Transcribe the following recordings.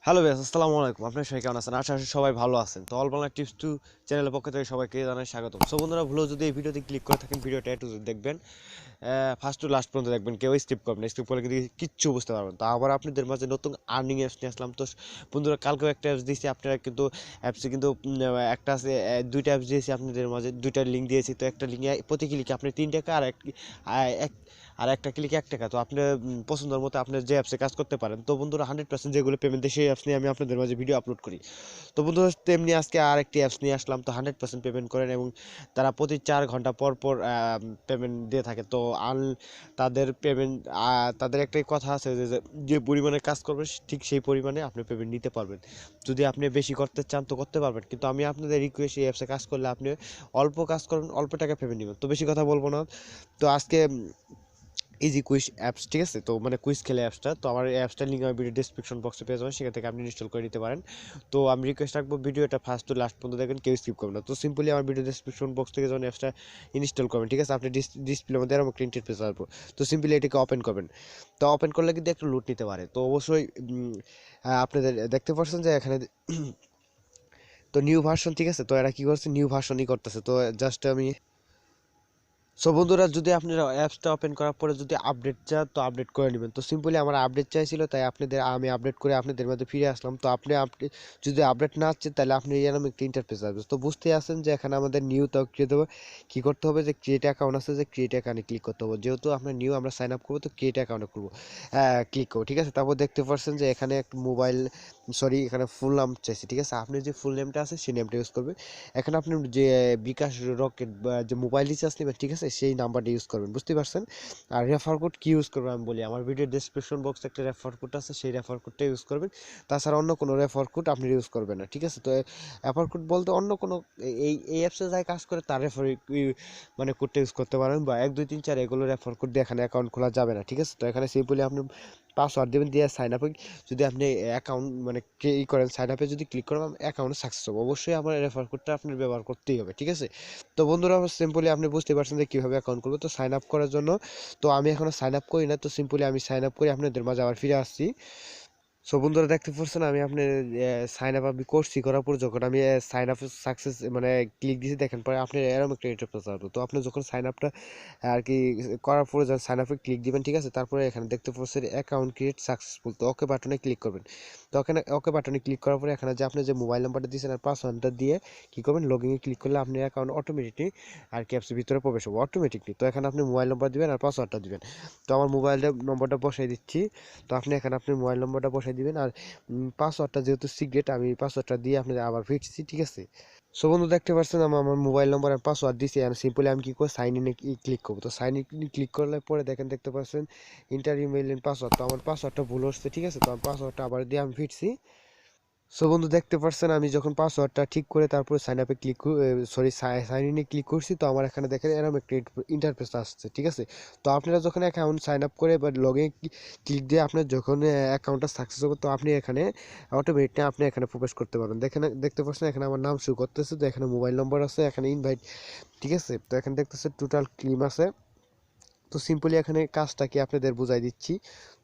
Hello ভাই, আসসালামু আলাইকুম। আপনারা সবাই কেমন আছেন? আশা করি সবাই ভালো আছেন। তো অল বাংলা টিপস টু চ্যানেলের পক্ষ থেকে সবাইকে জানাই স্বাগতম। সো বন্ধুরা, ভুলেও যদি এই ভিডিওতে ক্লিক করে থাকেন, ভিডিওটা একটু দেখবেন, ফার্স্ট টু লাস্ট পর্যন্ত দেখবেন, কেউ স্কিপ করবেন না। স্কিপ করলে কিন্তু কিচ্ছু বুঝতে পারবেন। তো আবার আপনাদের মাঝে নতুন আর্নিং অ্যাপস নিয়ে আসলাম। তো বন্ধুরা, কালকেও একটা অ্যাপস দিয়েছি, আপনারা কিন্তু অ্যাপসে কিন্তু একটা আছে, দুইটা অ্যাপস দিয়েছি আপনাদের মাঝে, দুইটা লিঙ্ক দিয়েছি। তো একটা লিঙ্কে প্রতি ক্লিকে আপনি 3 টাকা, আর একটা ক্লিকে 1 টাকা। তো আপনি পছন্দের মতো আপনি যে অ্যাপসে কাজ করতে পারেন। তো বন্ধুরা, 100% যেগুলো পেমেন্ট দেয় সেই অ্যাপস নিয়ে আমি আপনাদের মাঝে ভিডিও আপলোড করি। তো বন্ধুরা, তেমনি আজকে আরেকটি অ্যাপস নিয়ে আসলাম। তো 100% পেমেন্ট করেন এবং তারা প্রতি 4 ঘন্টা পর পর পেমেন্ট দিয়ে থাকে। তো তাদের পেমেন্ট, তাদের একটাই কথা আছে যে যে পরিমাণে কাজ করবে ঠিক সেই পরিমাণে আপনি পেমেন্ট নিতে পারবেন। যদি আপনি বেশি করতে চান তো করতে পারবেন, কিন্তু আমি আপনাদের রিকোয়েস্ট, এই অ্যাপসে কাজ করলে আপনি অল্প কাজ করবেন, অল্প টাকা পেমেন্ট নেবেন। তো বেশি কথা বলবো না। তো আজকে ইজি কুইজ অ্যাপস, ঠিক আছে? তো মানে কুইজ খেলে অ্যাপসটা, তো আমার এই অ্যাপসটার লিঙ্ক আমি ভিডিও ডিসক্রিপশন বক্সে পেয়ে যাবেন, সেখান থেকে আপনি ইনস্টল করে নিতে পারেন। তো আমি রিকোয়েস্ট রাখবো, ভিডিওটা ফার্স্ট টু লাস্ট পর্যন্ত দেখবেন, কেউ স্কিপ করবেন না। তো সিম্পলি আমার ভিডিও ডিসক্রিপশন বক্স থেকে যখন অ্যাপসটা ইনস্টল করবেন, ঠিক আছে, আপনি ডিসপ্লের মধ্যে এরকম একটা ইন্টারফেস আসবে। তো সিম্পলি এটাকে ওপেন করবেন। তো ওপেন করলে কিন্তু একটু লুট নিতে পারে। তো অবশ্যই আপনাদের দেখতে পাচ্ছেন যে এখানে তো নিউ ভার্সন, ঠিক আছে? তো এরা কি করছে, নিউ ভার্সনই করতেছে। তো জাস্ট আমি, সো বন্ধুরা, যদি আপনারা অ্যাপসটা ওপেন করার পরে যদি আপডেট চান তো আপডেট করে নেবেন। তো সিম্পলি আমার আপডেট চাইছিল, তাই আমি আপডেট করে আপনাদের মধ্যে ফিরে আসলাম। তো আপনি যদি আপডেট না চান তাহলে আপনি এরকম একটা ইন্টারফেস আসবে। তো বুঝতেই আছেন যে এখানে আমাদের নিউ তো ক্রিয়েট হবে, কী করতে হবে, যে ক্রিয়েট অ্যাকাউন্ট আছে, যে ক্রিয়েট অ্যাকাউন্টে ক্লিক করতে হবে। যেহেতু আপনার নিউ, আমরা সাইন আপ করবো, তো ক্রিয়েট অ্যাকাউন্টে করবো, ক্লিক করবো, ঠিক আছে? তারপর দেখতে পাচ্ছেন যে এখানে একটা মোবাইল, সরি, এখানে ফুল নাম চাইছে, ঠিক আছে? আপনি যে ফুল নেমটা আছে সেই নেমটা ইউজ করবেন। এখানে আপনি যে বিকাশ রকেট বা যে মোবাইল রিচার্জ নেবেন, ঠিক আছে, সেই নাম্বারটা ইউজ করবেন, বুঝতে পারছেন? আর রেফার কোড কি ইউজ করবেন আমি বলি, আমার ভিডিও ডেসক্রিপশন বক্সে একটা রেফার কোড আছে, সেই রেফার কোডটা ইউজ করবেন। তাছাড়া অন্য কোনো রেফার কোড আপনি ইউজ করবেন না, ঠিক আছে? তো রেফার কোড বলতে অন্য কোনো, এই অ্যাপসে যাই কাজ করে তার রেফার মানে কোডটা ইউজ করতে পারেন, বা 1 2 3 4 এগুলো রেফার কোড দিয়ে এখানে অ্যাকাউন্ট খোলা যাবে না, ঠিক আছে? তো এখানে সিম্পলি আপনি পাসওয়ার্ড দেবেন, দিয়ে সাইন আপে, যদি আপনি অ্যাকাউন্ট মানে ই করেন, সাইন আপে যদি ক্লিক করেন, অ্যাকাউন্ট সাকসেস হবে। অবশ্যই আমার রেফার কোডটা আপনার ব্যবহার করতেই হবে, ঠিক আছে? তো বন্ধুরা, সিম্পলি আপনি বুঝতে পারছেন যে কীভাবে অ্যাকাউন্ট করবো। তো সাইন আপ করার জন্য, তো আমি এখনও সাইন আপ করি না, তো সিম্পলি আমি সাইন আপ করে আপনাদের মাঝে আবার ফিরে আসছি। সো বন্ধুরা, দেখতে পাচ্ছেন আমি আপনার সাইন আপ আমি করছি, করার পর যখন আমি সাইন আপ সাকসেস মানে ক্লিক দিয়েছি, দেখেন পরে আপনি এরকম একটা ইন্টারফেস আসবে। তো আপনি যখন সাইন আপটা আর কি করার পরে যখন সাইন আপে ক্লিক দিবেন, ঠিক আছে, তারপরে এখানে দেখতে পাচ্ছেন অ্যাকাউন্ট ক্রিয়েট সাকসেসফুল, তো ওকে বাটনে ক্লিক করবেন। তো ওখানে ওকে বাটনে ক্লিক করার পরে এখানে যে আপনি যে মোবাইল নাম্বারটা দিয়েছেন আর পাসওয়ার্ডটা দিয়ে কী করবেন, লগইনে ক্লিক করলে আপনার অ্যাকাউন্ট অটোমেটিকলি আর কি অ্যাপসের ভিতরে প্রবেশ হবে অটোমেটিকলি। তো এখানে আপনি মোবাইল নাম্বার দিবেন আর পাসওয়ার্ডটা দিবেন। তো আমার মোবাইল নম্বরটা বসাই দিচ্ছি। তো আপনি এখানে আপনি মোবাইল নম্বরটা বসাই দিবেন, আর পাসওয়ার্ডটা যেহেতু সিক্রেট, আমি পাসওয়ার্ডটা দিয়ে আপনাদের আবার ফিরছি, ঠিক আছে? সো বন্ধু, দেখতে পাচ্ছেন আমি আমার মোবাইল নম্বর আর পাসওয়ার্ড দিয়েছি, আর সিম্পলি আমি কি করব, সাইন ইনে ক্লিক করবো। তো সাইন ইন ক্লিক করলে পরে দেখেন, দেখতে পাচ্ছেন ইন্টার ইমেইল এন্ড পাসওয়ার্ড। তো আমার পাসওয়ার্ডটা ভুল হচ্ছে, ঠিক আছে? তো আমি পাসওয়ার্ডটা আবার দিয়ে আমি ফিরছি। সো বন্ধু, দেখতে পাচ্ছেন আমি যখন পাসওয়ার্ডটা ঠিক করে তারপরে সাইন আপে ক্লিক, সরি, সাইন ইনে ক্লিক করছি, তো আমার এখানে দেখেন এরকম একটা ইন্টারফেস আসছে, ঠিক আছে? তো আপনারা যখন অ্যাকাউন্ট সাইন আপ করে বা লগে ক্লিক দিয়ে আপনার যখন অ্যাকাউন্টটা সাকসেস হবে, তো আপনি এখানে অটোমেটিক আপনি এখানে প্রবেশ করতে পারবেন। দেখেন, দেখতে পাচ্ছেন এখানে আমার নাম শো করতেছে, তো এখানে মোবাইল নম্বর আছে, এখানে ইনভাইট, ঠিক আছে? তো এখানে দেখতেছে টোটাল ক্লিম আছে। তো সিম্পলি এখানে কাজটা কি আপনাদের বুঝাই দিচ্ছি।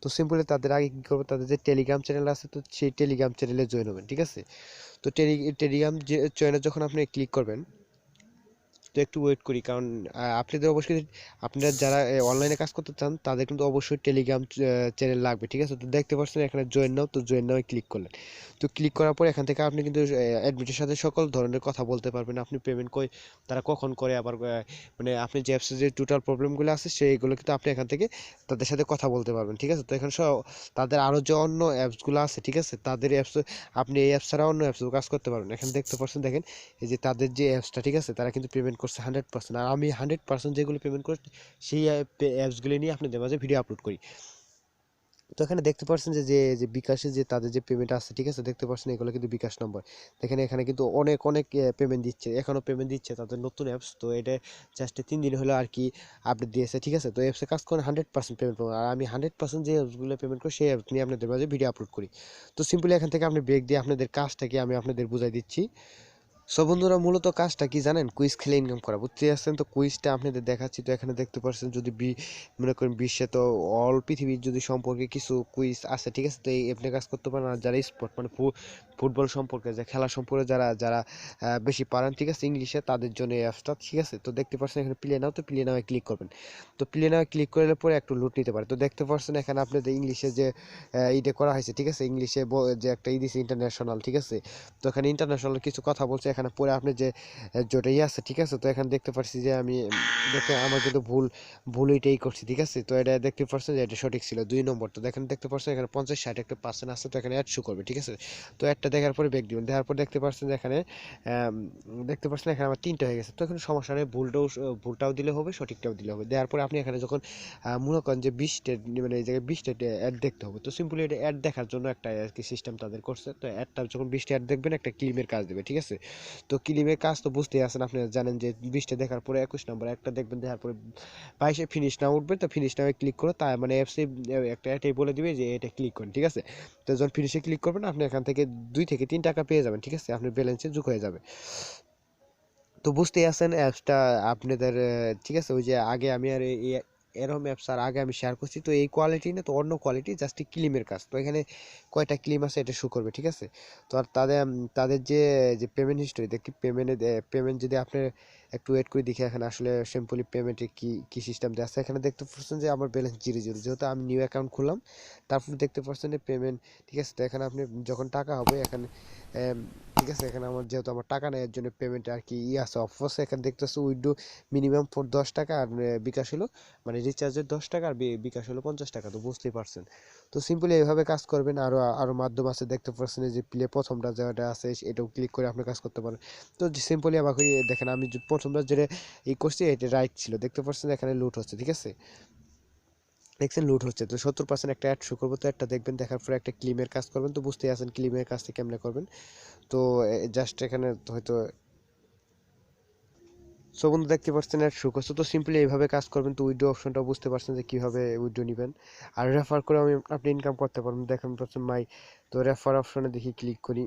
তো সিম্পলি তাদের আগে কী করবো, তাদের যে টেলিগ্রাম চ্যানেল আছে, তো সেই টেলিগ্রাম চ্যানেলে জয়েন হবেন, ঠিক আছে? তো টেলিগ্রাম যে চ্যানেলে যখন আপনি ক্লিক করবেন, তো একটু ওয়েট করি, কারণ আপনাদের অবশ্যই, আপনারা যারা অনলাইনে কাজ করতে চান তাদের কিন্তু অবশ্যই টেলিগ্রাম চ্যানেল লাগবে, ঠিক আছে? তো দেখতে পাচ্ছেন এখানে জয়েন নাও, তো জয়েন নাও ক্লিক করলেন। তো ক্লিক করার পর এখান থেকে আপনি কিন্তু অ্যাডমিটের সাথে সকল ধরনের কথা বলতে পারবেন। আপনি পেমেন্ট কই, তারা কখন করে, আবার মানে আপনি যে অ্যাপসে যে টোটাল প্রবলেমগুলো আছে সেইগুলো কিন্তু আপনি এখান থেকে তাদের সাথে কথা বলতে পারবেন, ঠিক আছে? তো এখানে সব তাদের আরও যে অন্য অ্যাপসগুলো আছে, ঠিক আছে, তাদের অ্যাপস, আপনি এই অ্যাপস ছাড়া অন্য অ্যাপসও কাজ করতে পারবেন। এখানে দেখতে পাচ্ছেন, দেখেন এই যে তাদের যে অ্যাপসটা, ঠিক আছে, তারা কিন্তু পেমেন্ট করছে 100%, আর আমি 100% যেগুলো পেমেন্ট করছি সেই অ্যাপসগুলো নিয়ে আপনাদের মাঝে ভিডিও আপলোড করি। তো এখানে দেখতে পাচ্ছেন যে যে যে বিকাশে যে তাদের যে পেমেন্ট আছে, ঠিক আছে, দেখতে পাচ্ছেন এগুলো কিন্তু বিকাশ নম্বর। দেখেন এখানে কিন্তু অনেক অনেক পেমেন্ট দিচ্ছে, এখনও পেমেন্ট দিচ্ছে তাদের নতুন অ্যাপস। তো এটা জাস্ট 3 দিন হলো আর কি আপডেট দিয়েছে, ঠিক আছে? তো অ্যাপসে কাজ করে 100% পেমেন্ট পাবো, আর আমি 100% যে অ্যাপসগুলো পেমেন্ট করি সেই অ্যাপস নিয়ে আপনাদের মাঝে ভিডিও আপলোড করি। তো সিম্পলি এখান থেকে আপনি ব্রেক দিয়ে আপনাদের কাজটাকে আমি আপনাদের বুঝাই দিচ্ছি। সো বন্ধুরা মূলত কাজটা কি জানেন, কুইজ খেলে ইনকাম করা, বুঝতে পারছেন? তো কুইজটা আপনাদের দেখাচ্ছি। তো এখানে দেখতে পাচ্ছেন যদি মনে করেন বিশ্বে তো অল পৃথিবীর যদি সম্পর্কে কিছু কুইজ আছে, ঠিক আছে? তো এই আপনি কাজ করতে পারেন। আর যারা স্পোর্ট মানে ফুটবল সম্পর্কে, যে খেলা সম্পর্কে যারা যারা বেশি পারেন, ঠিক আছে, ইংলিশে, তাদের জন্য এই অ্যাপসটা, ঠিক আছে? তো দেখতে পাচ্ছেন এখানে প্লে নাও, তো প্লে নাও ক্লিক করবেন। তো প্লে নাও ক্লিক করলে পরে একটু লুট নিতে পারে। তো দেখতে পাচ্ছেন এখানে আপনাদের ইংলিশে যে ইটা করা হয়েছে, ঠিক আছে? ইংলিশে যে একটা দিছে ইন্টারন্যাশনাল, ঠিক আছে? তো এখানে ইন্টারন্যাশনাল কিছু কথা বলছে এখানে পরে আপনি যে যেটাই আছে, ঠিক আছে? তো এখানে দেখতে পাচ্ছি যে আমি দেখে আমার কিন্তু ভুল এটাই করছি, ঠিক আছে? তো এটা দেখতে পাচ্ছেন যে এটা সঠিক ছিল 2 নম্বর। তো দেখেন দেখতে পাচ্ছেন এখানে 50-60 একটা পার্সেন্ট আছে। তো এখানে অ্যাড শো করবে, ঠিক আছে? তো একটা দেখার পরে ব্যাক দিবেন, দেখার পর দেখতে পাচ্ছেন যে এখানে দেখতে পাচ্ছেন এখানে আমার 3টা হয়ে গেছে। তো এখানে সমস্যা নেই, ভুলটাও দিলে হবে, সঠিকটাও দিলে হবে। দেওয়ার পরে আপনি এখানে যখন মনে করেন যে 20টা, মানে এই জায়গায় 20টা অ্যাড দেখতে হবে, তো সিম্পলি এটা অ্যাড দেখার জন্য একটা আর কি সিস্টেম তাদের করছে। তো অ্যাডটা যখন 20টা অ্যাড দেখবেন একটা ক্লিমের কাজ দেবে, ঠিক আছে? তো ক্লিমের কাজ তো বুঝতেই আছেন, আপনি জানেন যে 20টা দেখার পরে 21 নম্বর একটা দেখবেন, দেখার পরে 22-এ ফিনিশ নাও উঠবে। তো ফিনিশ নাও ক্লিক করে তার মানে অ্যাপসে একটা এটাই বলে দিবে যে এটা ক্লিক করেন, ঠিক আছে? তো যখন ফিনিশে ক্লিক করবেন আপনি এখান থেকে 2 থেকে 3 টাকা পেয়ে যাবেন, ঠিক আছে? আপনার ব্যালেন্সে যোগ হয়ে যাবে। তো বুঝতেই আছেন অ্যাপসটা আপনাদের ঠিক আছে? ওই যে আগে আমি আর এরকম অ্যাপস আর আগে আমি শেয়ার করছি, তো এই কোয়ালিটি না, তো অন্য কোয়ালিটি, জাস্ট ক্লিমের কাজ। তো এখানে কয়টা ক্লিম আছে এটা শো করবে, ঠিক আছে? তো আর তাদের যে যে পেমেন্ট হিস্টোরি দেখি, পেমেন্ট যদি আপনি একটু ওয়েট করে দেখি এখানে আসলে সিম্পলি পেমেন্টে কি কি সিস্টেম দেওয়া আছে। এখানে দেখতে পাচ্ছেন যে আমার ব্যালেন্স 0 0, যেহেতু আমি নিউ অ্যাকাউন্ট খুললাম। তারপর দেখতে পাচ্ছেন যে পেমেন্ট, ঠিক আছে? তো এখানে আপনি যখন টাকা হবে এখানে ঠিক আছে, এখানে আমার যেহেতু আমার টাকা নেই এর জন্য পেমেন্ট আর কি আছে অফকোর্স। এখানে দেখতেছে উইডো মিনিমাম ফর 10 টাকা, আর বিকাশ হলো মানে রিচার্জের 10 টাকা, আর বিকাশ হলো 50 টাকা। তো বুঝতেই পারছেন। তো সিম্পলি এইভাবে কাজ করবেন। আরো মাধ্যম আছে, দেখতে পাচ্ছেন এই যে প্লে প্রথমটা যেটা আছে এটাও ক্লিক করে আপনি কাজ করতে পারেন। তো সিম্পলি আমাকে দেখেন আমি যে প্রথমটা যেটা করছি এটা রাইট ছিল, দেখতে পাচ্ছেন এখানে লুট হচ্ছে, ঠিক আছে? দেখছেন লুট হচ্ছে। তো 70% একটা অ্যাড শো করবো, তো একটা দেখবেন, দেখার পরে একটা ক্লিমের কাজ করবেন। তো বুঝতেই আছেন ক্লিমের কাজটা কেমনে করবেন। তো জাস্ট এখানে হয়তো সো বন্ধু দেখতে পাচ্ছেন এর শো করছে। তো সিম্পলি এইভাবে কাজ করবেন। তো উইড্রো অপশনটা বুঝতে পারছেন যে কিভাবে উইড্রো নেবেন। আর রেফার করে আপনি ইনকাম করতে পারবেন। দেখেন পাচ্ছেন মাই, তো রেফার অপশনে দেখি ক্লিক করি।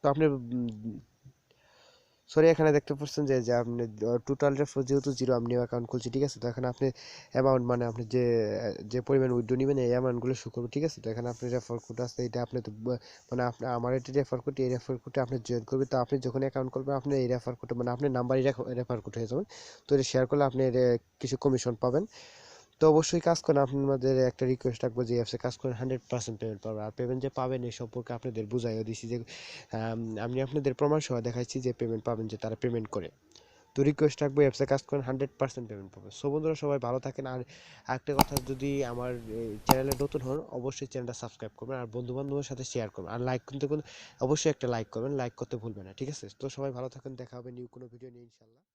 তো আপনি সরি এখানে দেখতে পাচ্ছেন যে যে আপনি টোটাল রেফার যেহেতু 0, আমি নিউ অ্যাকাউন্ট খুলছি, ঠিক আছে? তো এখানে আপনি অ্যামাউন্ট মানে আপনি যে যে পরিমাণ উইথড্র নেবেন এই অ্যামাউন্টগুলো শো করবে, ঠিক আছে? তো এখানে আপনি রেফার কোড আছে, এটা আপনি তো মানে আপনি আমার এটি রেফার কোড, এই রেফার কোডে আপনি জয়েন করবে। তো আপনি যখন অ্যাকাউন্ট করবেন আপনি এই রেফার কোড মানে আপনার নাম্বারই রেফার কোড হয়ে যাবেন। তো এটা শেয়ার করলে আপনি কিছু কমিশন পাবেন। তো অবশ্যই কাজ করেন। আপনাদের একটা রিকোয়েস্ট রাখবো যে অ্যাপসে কাজ করেন, 100% পেমেন্ট পাবেন। আর পেমেন্ট যে পাবেন এই সম্পর্কে আপনাদের বুঝাইও দিছি যে আমি আপনাদের প্রমাণ সহ দেখাইছি যে পেমেন্ট পাবেন, যে তারা পেমেন্ট করে। তো রিকোয়েস্ট রাখবো অ্যাপসে কাজ করেন, 100% পেমেন্ট পাবেন। সো বন্ধুরা সবাই ভালো থাকেন। আর একটা কথা, যদি আমার চ্যানেলে নতুন হন অবশ্যই চ্যানেলটা সাবস্ক্রাইব করবেন, আর বন্ধু বান্ধবের সাথে শেয়ার করবেন, আর লাইক করতে অবশ্যই একটা লাইক করবেন, লাইক করতে ভুলবেন না, ঠিক আছে? তো সবাই ভালো থাকেন, দেখা হবে নিউ কোনো ভিডিও নিয়ে ইনশাল্লাহ।